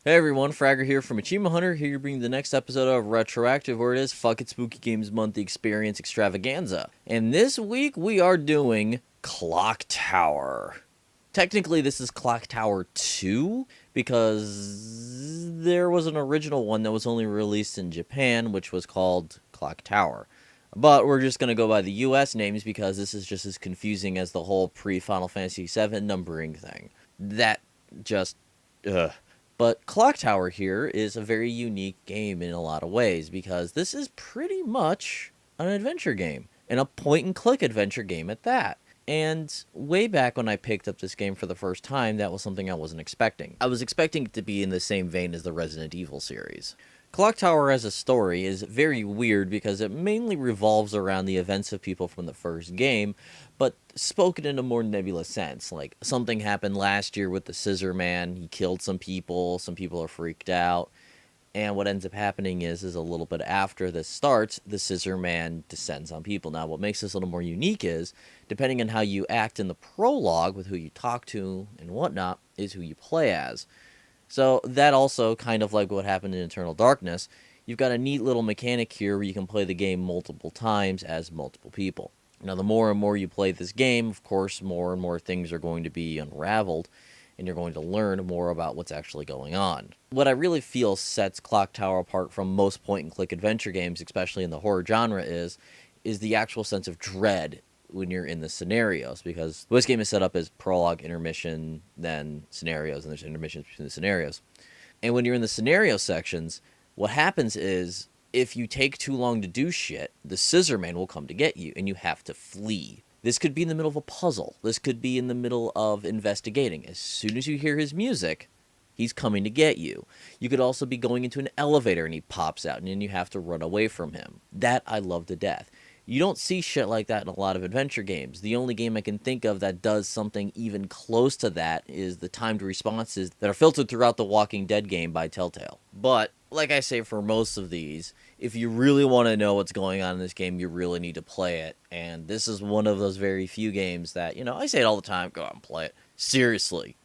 Hey everyone, Fragger here from Achievement Hunter, here to bring you the next episode of Retroactive, where it is Fuck It Spooky Games Month Experience Extravaganza. And this week we are doing Clock Tower. Technically this is Clock Tower 2, because there was an original one that was only released in Japan, which was called Clock Tower. But we're just going to go by the US names because this is just as confusing as the whole pre-Final Fantasy VII numbering thing. That just... ugh. But Clock Tower here is a very unique game in a lot of ways because this is pretty much an adventure game, and a point-and-click adventure game at that. And way back when I picked up this game for the first time, that was something I wasn't expecting. I was expecting it to be in the same vein as the Resident Evil series. Clock Tower as a story is very weird because it mainly revolves around the events of people from the first game, but spoken in a more nebulous sense. Like, something happened last year with the Scissor Man, he killed some people are freaked out, and what ends up happening is a little bit after this starts, the Scissor Man descends on people. Now, what makes this a little more unique is, depending on how you act in the prologue with who you talk to and whatnot, is who you play as. So that also, kind of like what happened in Eternal Darkness, you've got a neat little mechanic here where you can play the game multiple times as multiple people. Now, the more and more you play this game, of course, more and more things are going to be unraveled, and you're going to learn more about what's actually going on. What I really feel sets Clock Tower apart from most point-and-click adventure games, especially in the horror genre, is the actual sense of dread when you're in the scenarios, because this game is set up as prologue, intermission, then scenarios, and there's intermissions between the scenarios. And when you're in the scenario sections, what happens is, if you take too long to do shit, the Scissor Man will come to get you, and you have to flee. This could be in the middle of a puzzle. This could be in the middle of investigating. As soon as you hear his music, he's coming to get you. You could also be going into an elevator, and he pops out, and then you have to run away from him. That I love to death. You don't see shit like that in a lot of adventure games. The only game I can think of that does something even close to that is the timed responses that are filtered throughout the Walking Dead game by Telltale. But, like I say for most of these, if you really want to know what's going on in this game, you really need to play it. And this is one of those very few games that, I say it all the time, go out and play it. Seriously,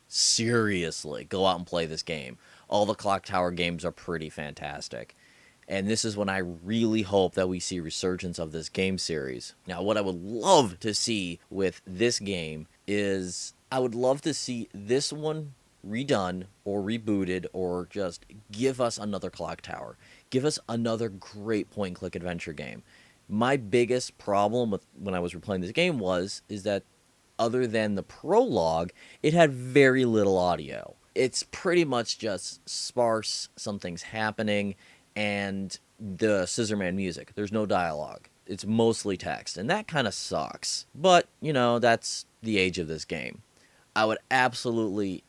go out and play this game. All the Clock Tower games are pretty fantastic. And this is when I really hope that we see resurgence of this game series. Now, what I would love to see with this game is I would love to see this one redone or rebooted, or just give us another Clock Tower. Give us another great point-and-click adventure game. My biggest problem with when I was replaying this game is that other than the prologue, it had very little audio. It's pretty much just sparse, something's happening, and the Scissor Man music. There's no dialogue. It's mostly text, and that kind of sucks. But, that's the age of this game. I would absolutely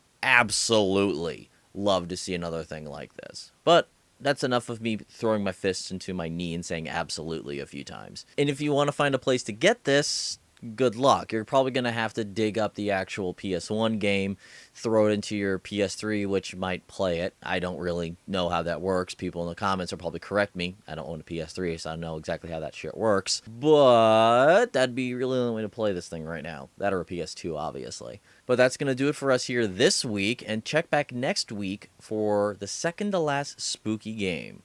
love to see another thing like this. But that's enough of me throwing my fists into my knee and saying absolutely a few times. And if you want to find a place to get this, good luck. You're probably going to have to dig up the actual PS1 game, throw it into your PS3, which might play it. I don't really know how that works. People in the comments will probably correct me. I don't own a PS3, so I don't know exactly how that shit works. But that'd be really the only way to play this thing right now. That or a PS2, obviously. But that's going to do it for us here this week, and check back next week for the second to last spooky game.